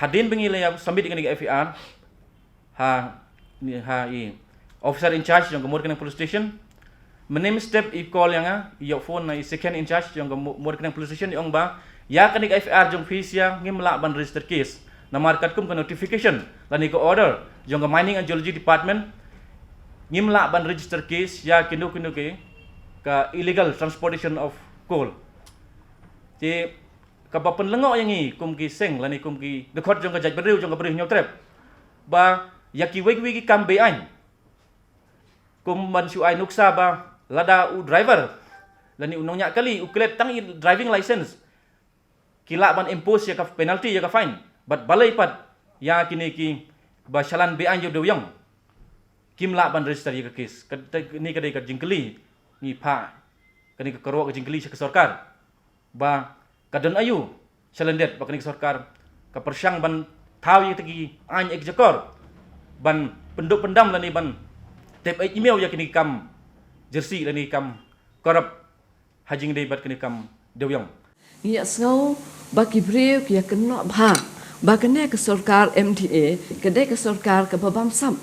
hadin bengilaya sambil dengan FIR officer in charge yang kemur kena police station menem step i call yang phone na second in charge yang kemur kena police station yang ba ya kena FIR jong fees yang ngimla ban register case na market kum ke notification lani ko order jong mining and geology department ngimla ban register case ya kindu ke illegal transportation of coal ti kapapan lengo yang ni kum ki seng lani kum ki dekot jong ka jaj beriu jong ka beriu nyotrep ba yaki wegi kam be an kum ban su ai nuksa ba lada u driver lani unongnya kali uklet tang driving license kila ban impose ya ka penalty ya ka fine but balai pat ya kini ki ba chalan be an jo de yang kimla ban register ya ka case ni kadai ka jingkeli ni pha kani ka karo ka jingkeli sa sarkar ba kadon ayu chalandet ba kani ka sarkar ka persyang ban tawi tegi an exekor ban penduk pendam lani ban tep email ya kini kam jersey lani kam korap hajing dei bat kini kam dewyong ya sngau bagi brew ya kena bha bagane ke sarkar MDA kedai ke sarkar ke babam sam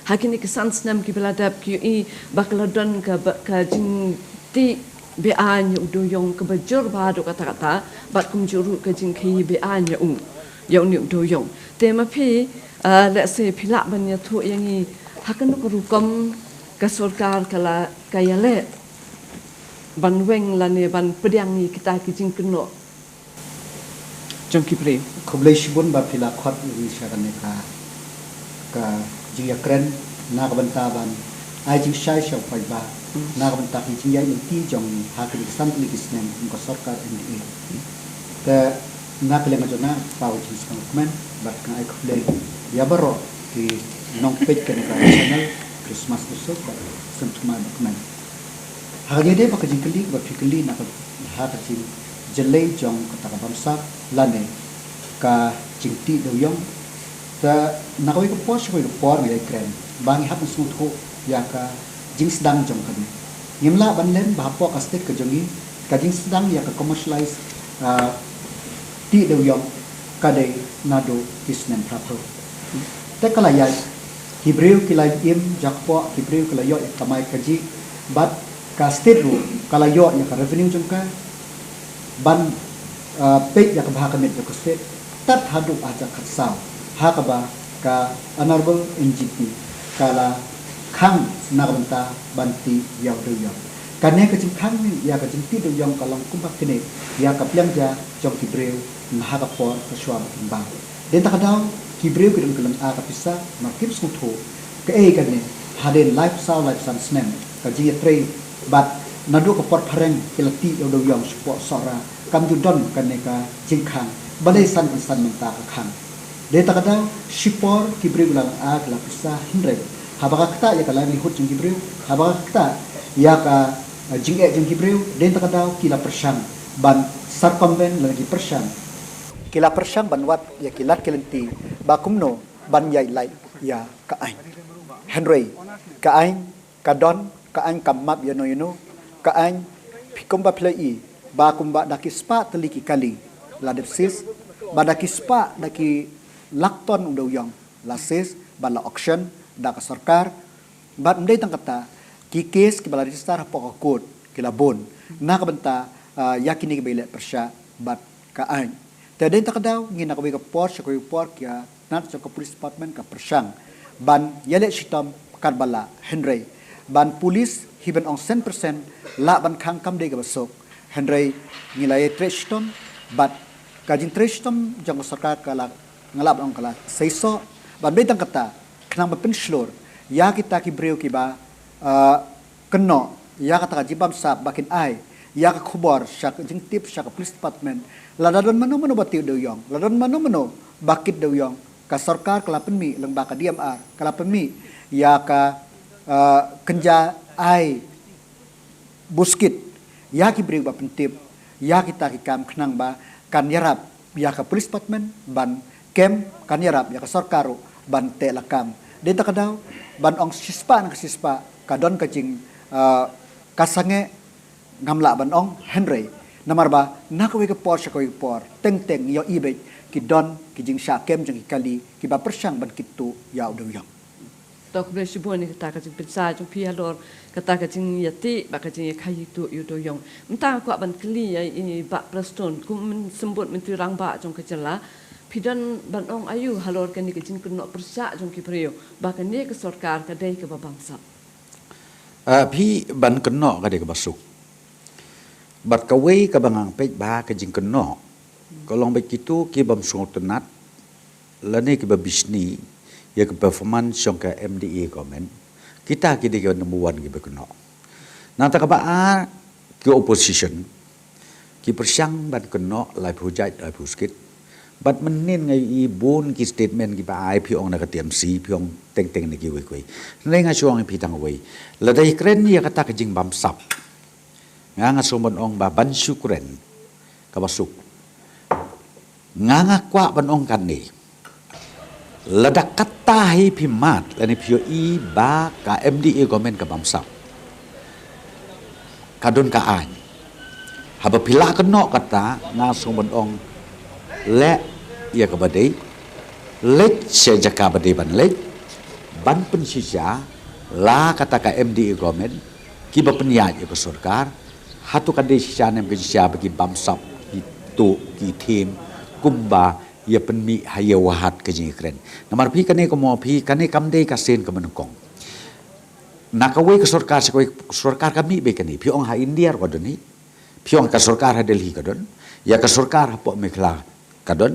hakini ke sansnam ki beladap ki i bakladon ke jing ti be an yu yong ke bajur ba do kata-kata bat kum juru ke jing ki be an ya ni do yong tema pi let's say pilak ban ya thu yang i hakan ko rukom ke sarkar kala kayale ban weng lani ban pediang ni kita ki jing keno jong ki pre khoblei shibun ba pilak khot wi shakan ne ka jing ya kren na ka ban ta ban ai jing shai shau pai ba na ka ban ta ki jing ya in ti jong hakan san li kisnem ko sarkar NDA ka na ka le ma jona pa wi jing skang men bat ka ai khoblei ya baro ki nong page kan ka channel Christmas besok ba semtuma dokumen hanya dia pakai jingkeli ba fikeli na ha ka jing jelai jong kata ka bamsa lane ka jingti do yong ta na ko ko ko por ngai kren bangi hap smut ko ya ka jing sedang jong kan yimla ban len ba po ka state ka jongi ka jing sedang ya ka commercialize ti do yong ka dei nado kisnen prapo ta kala ya Hebrew kilai im jakpo Hebrew kala yo tamai kaji bat ka state ru kala yo ya ka revenue jongka ban page ya ka bahaka met ka state tat hadu aja khatsau ha ka ba ka honorable NGP kala khang narbanta banti yaw do yo kane ka jing khang ni ya ka jing ti do yong kalong kumpak kene ya ka plyang ja jong Hebrew na ha ka por ka shwa ba den ta daw Hebrew kidum kelang a ka pisa makip smutho ke kan ne haden lifestyle snem ka jing tre bat nadu ka por phareng kilati do yong spo sora kam ju don kan ne ka jing khang balai san menta ka khang de ta daw shipor Hebrew lang a ka pisa hindre habaka kta ya ka livelihood jing Hebrew habaka kta ya ka jing Hebrew den ta daw kila persyang ban circumvent lagi persyang kila persyang banwat ya kilat kelenti bakumno ban yai lai ya ka ain Henry ka ain ka don ka ain kamap ya no ka ain pikom ba plai bakumba dakispa teliki kali ladepsis badakispa daki lakton undo yang lasis bala auction da ka sarkar bad ndai tang kata ki case ki bala register pokokut kila bon na ka benta yakini ke bele persya bad ka ain tadin takadaw ngina ko ka por sa ko por kya nat sa ko police department ka persyang ban yale sitam karbala Henry ban police hiban ong 100% la ban khang kam de ka basok Henry ngilay trestom bat kajin trestom jang sarkar kala ngalap ong kala seiso ban betang kata knang ba penslor ya kita ki breu ki ba keno ya kata jibam sab bakin ai ya ka khubor syak jing tip syak police department ladadon mano batiu do yong ladon mano bakit do yong ka sarkar kala penmi leng baka DMR kala penmi ya ka kenja ai buskit ya ki bring ba pentip ya kita ki kam khnang ba kan yarap ya ka police department ban kem kan yarap ya ka sarkar ban te lakam de ta kadaw ban ong sispa nang sispa kadon kajing kasange ngamla ban ong Henry Namar ba nakawi ke por sa kawi por teng yo ibe ki don ki jing sha kem jang ki kali ki ba persang ban kitu ya udah yang. Tok boleh sebut ni kata kacing pizza jung pia lor kata kacing yati bak kacing kayu tu yu do yong. Mentang aku ban keli ya ini bak preston ku sembut menteri rang bak jung kejala pidan ban ong ayu halor kan ni kacing kena persa jung ki prio bak ni ke sarkar kadai ke bangsa. พี่บันกันนอกก็ได้กับบสุกบัดกะเวยกับบางเป็ดบาก็จิงกันนอกก็ลองไปกิตุกีบำสงตนัดแล้วนี่กีบบิสนีya ke performance yang ke MDA government kita kini ke number one ke berkena. Nanti kebaa ke opposition ki persiang ban kena lai project lai puskit bat menin ngai i bon ki statement ki ba ai piong na ka TMC piong teng ni ki we nei nga chuang pi tang we la dai kren ya kata ka jing bam sap nga somon ong ba ban syukren ka basuk nga kwa ban ong kan ni ledak kata hi pimat lani pio i ba ka MDA government ka bam sap kadon ka ai haba pila ka no kata nga somon ongและia kabadai lek sejak kabadai ban lek ban pensisya la kata ka MDA government ki ba penyat ya sarkar hatu kadai sisya nem sisya bagi bamsap itu ki tim kumba ya penmi haya wahat ke jingkren namar pi kane ko mo pi kane kamdei ka sen ka menengkong nakawe ke sarkar kami be kani pi ong ha India ko doni pi ong ka sarkar ha Delhi ka don ya ka sarkar ha po mekla kadon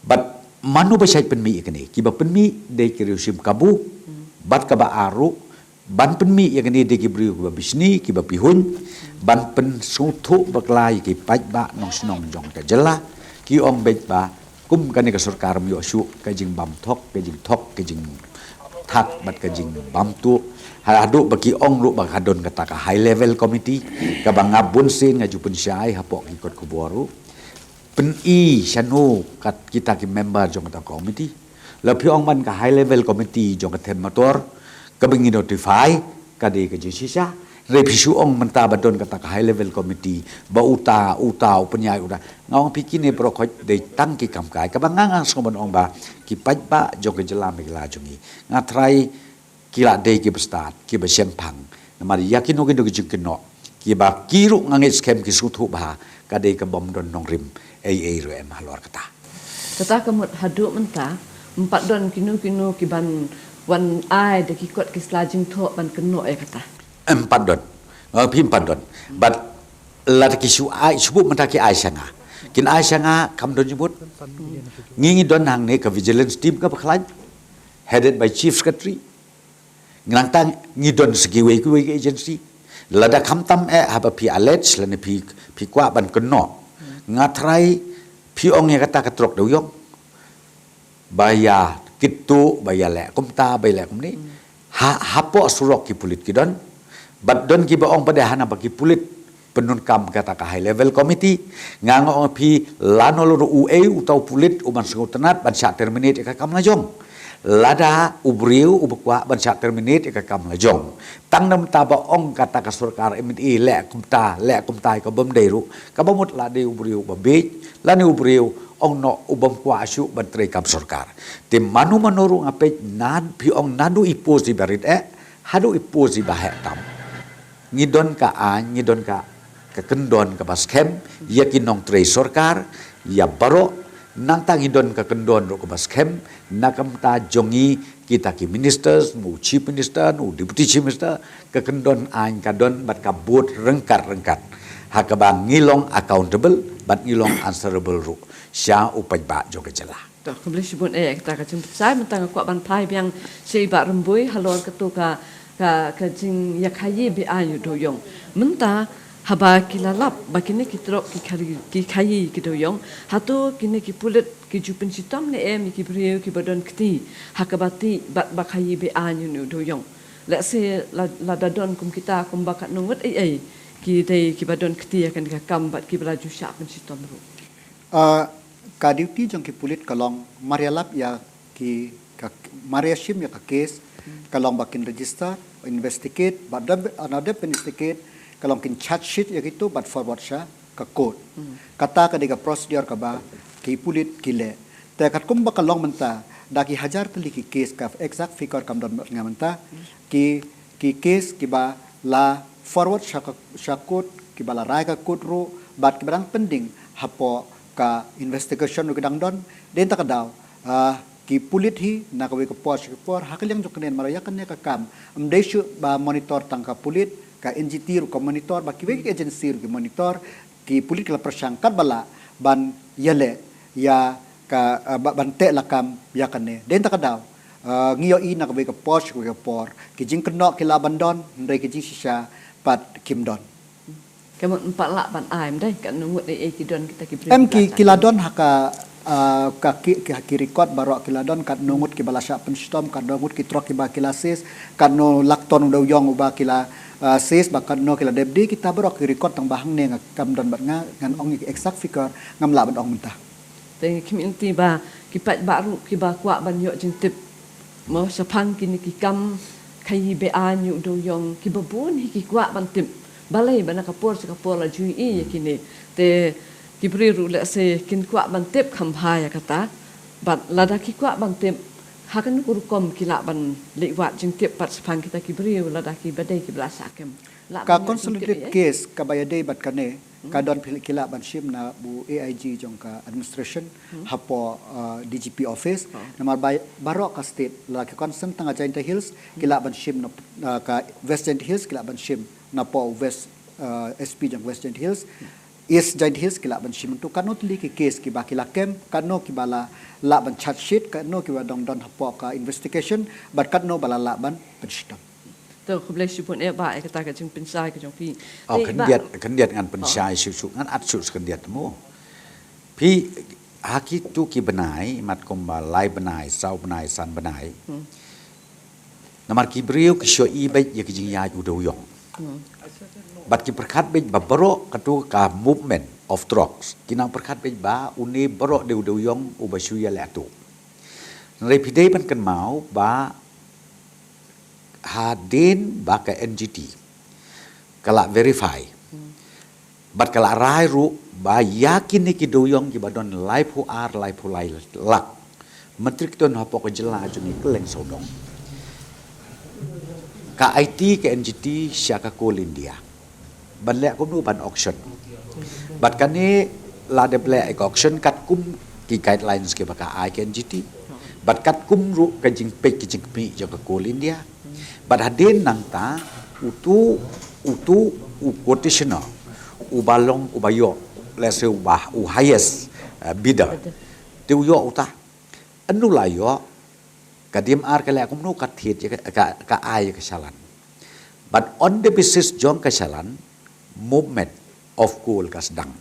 bat manu ba syai penmi ikani kiba penmi de kiriusim kabu bat ka ba aru ban penmi ikani de kibriu ba bisni kiba pihun ban pen suthu baklai ki paj ba nong snong jong ta jela ki ong bet ba kum kani ka sarkar mi osu ka jing bam thok ka jing thak bat ka jing bam tu hadu bagi ong lu ba hadon kata ka high level committee ka ba ngabun sin ngaju pun syai hapok ikut kuboru pen-i syanu kat kita ki member jong kata komiti lepi ong man ka high level committee jong katen motor ka bengi notify ka de ka jisisa repisu ong menta badon kata ka high level committee ba uta penyai uda ngawang pikine pro khoj de tang ki kam kai ka bangang somon ong ba ki paj ba jong ke jelam la jongi ngatrai kila de ki bestat ki ba sempang namari yakin ogi dogi jengkeno ki ba kiru ngangit scam ki suthu ba ka de ka bom don nong rim ai rem halor kata kamut haduk mentah 4 don kinu kiban wan ai de kikot ki slajing tho ban keno kata 4 don pi 4 don but la ki su ai sebut menta ki ai sanga kin ai sanga kam don sebut ngingi don hang ne ka vigilance team ka baklan headed by chief secretary ngantang ngidon segi we agency lada kamtam haba pi alert lane pi kwa ban keno ngatrai pi ong yang kata katrok doyong baya kitu baya le kumta baya le kumni hapo surok ki pulit kidon bad don ki ba ong pada hana bagi pulit penun kam kata ka high level committee ngango pi lanol UA utau pulit uman sengutenat ban syak terminate ka kam lajong lada ubriu ubekwa ban syak terminate ka kam lajong tang nam ta ba ong kata ka sarkar MDA le kumta ka bom deiru ka bomut la de ubriu ba be la ni ubriu ong no ubam kwa asyu ban tre kam sarkar tim manu manuru ngape nan pi ong nadu ipos di barit hadu ipos di bahek tam ngidon ka ngidon ka kendon ka baskem yakin nong tre sarkar ya baro nang tangi don ka kendon ro ka baskem nakam ta jongi kita ki ministers mu chief minister nu deputy chief minister ka kendon an ka don bat ka bot rengkat hakabang ngilong accountable bat ngilong answerable ru sya upaj ba jo ka jela tok boleh sebut kata kacing sai mentang aku ban pai biang sei ba rembui halor ketu ka jing yakhayi bi ayu doyong menta haba kilalap bakine kitrok ki khayi ki doyong hatu kine ki pulet ki jupen sitam ne ki brio ki badon kti hakabati bat bakhayi be anyu nu doyong la se la dadon kum kita kum bakat nungut ki dei ki badon kti akan ka kambat ki belaju syak pen sitam ru ka duty jong ki pulit kalong marialap ya ki Maria Shim ya ka case kalong bakin register investigate but another investigate kalong kin charge sheet ya gitu but forward sya ka court kata ka diga procedure ka ba ki pulit kile te kat kum ba kalong menta daki hajar tali ki case ka exact figure kam don ngamenta ki case ki ba la forward syakut ki ba la rai ka court ro bat ki barang pending hapo ka investigation ro kedang don den ta kadaw ki pulit hi na ka we ka por hakil yang joknen maraya kan ne ka kam amdeshu ba monitor tangka pulit ka NGT ro ka monitor ba ki we agency ro ki monitor ki pulit la persangkat bala ban yele ya ka bante lakam ya kan ne den ta kadaw ngiyo i na ka we ka por ki jing kenok ki la bandon ndai ki jing sisa pat kim don Kamu 4 lak ban aim dai kan nungut ki don kita ki kiladon haka ki record barok kiladon kat nungut ki balasya penstom kat nungut ki trok ki ba kilasis kat no lakton udah yong uba kila sis bakat no kila debdi kita barok ki record tang bahang ne ngam don bat ngan ong ki exact figure ngam la ban ong mentah te community ba ki pat baru ki ba kwa ban yo jing tip mo sapang ki ni ki kam kai be an yu do yong ki babun hi ki kwa ban tip balai bana kapor la jui i kini te ki priru le se kin kwa ban tip khamphai kata bat lada ki kwa ban tip hakan kurukom kila ban liwat jing tip pat sapang kita ki priru lada ki badai ki blasakem ka consolidated case ka bayade bat kane ka don kila ban shim na bu AIG jong ka administration hapo DGP office namar barok ka state la ka concern tanga Giant Hills kila ban shim na ka West Giant Hills kila ban shim na po West SP jong West Giant Hills East Giant Hills kila ban shim tu kanot li ki case ki ba kila kem kano ki bala la ban charge sheet kano ki ba dong don hapo ka investigation bat kano bala la ban penstom tu ko blai sipun ba kata ka jing pensai ka jong pi kan diat ngan pensai su ngan at su kan diat mo pi haki tu ki benai mat kom ba lai benai sau benai san benai namar ki brio ki sho i bai ye ki jing ya u do yong bat ki perkat bai ba baro katu ka movement of drugs kinang perkat bai ba uni baro de u do yong u ba shu ya la tu repide ban kan mau ba hadin baka NGT kala verify bat kala rai ru ba yakin ni ki doyong ki badon live hu ar live hu lai lak menteri ton hapo ko jela juni keleng sodong ka IT ke NGT syaka kol India ban le ko nu ban auction bat kani la de ble auction kat kum ki guidelines ke baka ai ke NGT bat kat kum ru ka jing pe ki jing pi jo ka kol India bat hadin nang ta utu quotational ubalong ubayo let's say highest bidder tu yo uta anu la yo kadim ar kala kum nu kathit ka ai kesalahan but on the basis jong kesalahan movement of coal ka sedang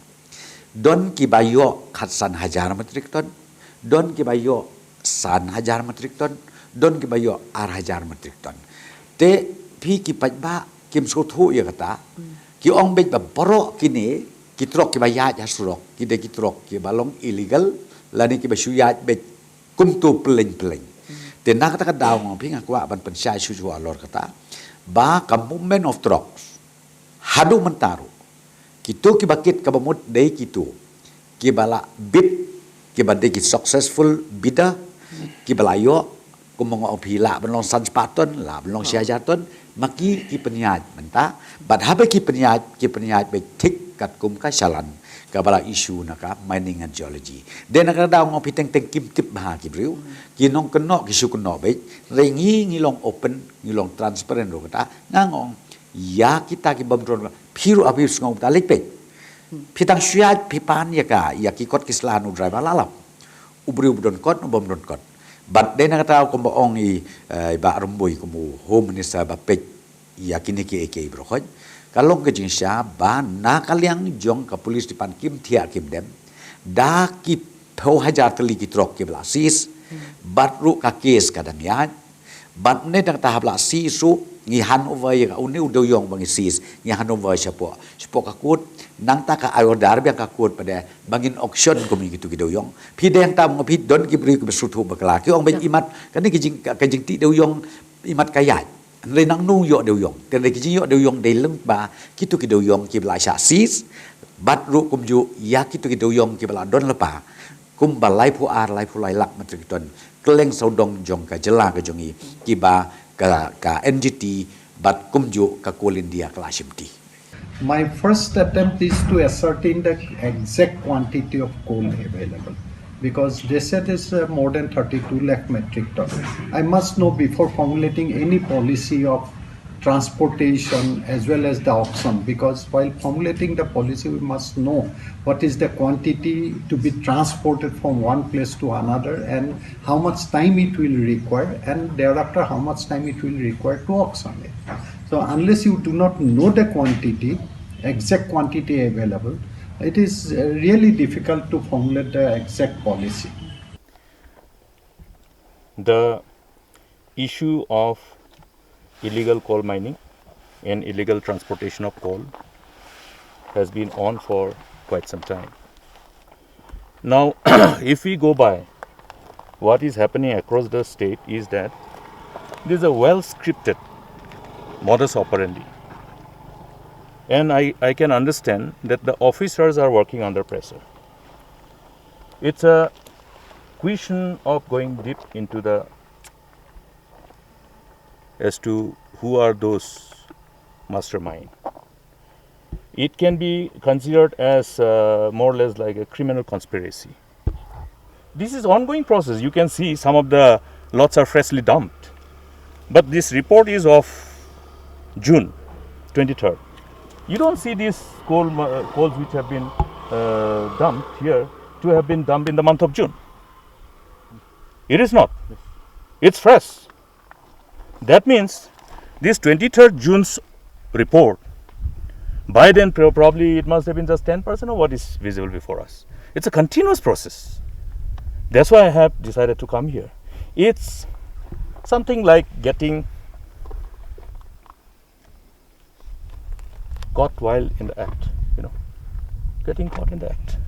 don ki bayo khatsan hajar metrik ton don ki bayo san hajar metrik ton don ki bayo ar hajar metrik ton te pi ki pajba kim sothu ya kata ki ong bet ba boro kini ki trok ki baya ja surok ki de ki trok ki balong illegal lani ki ba suya bet kum tu peleng te nak kata daw ngong pi ngakwa ban pensai su alor kata ba ka movement of drugs hadu mentaru kitu ki bakit ka bamut dei kitu ki bala bit ki ba de ki successful bida ki balayo kumong opila benong san sepaton la benong siajaton maki ki peniat menta bat habe ki peniat be tik kat kum ka salan ka bala isu naka mining and geology den naka daw ngopi teng kim tip ba ki briu ki nong keno ki su keno be rengi ngilong open ngilong transparent ro kata ngangong ya kita ki bamron phiru abis ngom talik pe pitang syat pipan ya ka ya ki kot kislanu driver lalap ubri ubdon kot ubom don kot but then kata ko boong ba rumboy ko home minister ba pek yakini ki ek brokhoj kalong ke jinsya ba na kalyang jong ka police di pan kim thia kim dem da ki pho hajar tali ki trok ki blasis bat ru ka case kadam ya bat ne dang tahap la si su ngi hanover ya uni udo yong bangi sis ngi hanover siapo ka kut nang ta ka ayodar biang ka kut pada bangin auction ko mi gitu gido yong pi deng tam pi don ki bri ko besutu bakla ki ong ben imat kan ni kijing ti do yong imat kayat le nang nu yo do yong kan le kijing yo do yong de leng ba kitu ki do yong ki bla sha sis bat ru kum ju ya kitu kitu yong ki bala don lepa kum balai pu ar lai pu lai lak matri ton keleng saudong jong ka jela ka jongi ki ba ka NGT bat kum ju ka kulin dia klasimti. My first attempt is to ascertain the exact quantity of coal available, because they said it's more than 32 lakh metric ton. I must know before formulating any policy of transportation as well as the auction, because while formulating the policy we must know what is the quantity to be transported from one place to another and how much time it will require, and thereafter how much time it will require to auction it. So unless you do not know the quantity, exact quantity available, it is really difficult to formulate the exact policy. The issue of illegal coal mining and illegal transportation of coal has been on for quite some time. Now, if we go by what is happening across the state is that there is a well-scripted modus operandi. And I can understand that the officers are working under pressure. It's a question of going deep into the as to who are those mastermind. It can be considered as more or less like a criminal conspiracy. This is ongoing process. You can see some of the lots are freshly dumped. But this report is of June 23rd. You don't see these coals which have been dumped here to have been dumped in the month of June. It is not. It's fresh. That means this 23rd June's report, by then probably it must have been just 10% of what is visible before us. It's a continuous process. That's why I have decided to come here. It's something like getting caught while in the act, getting caught in the act.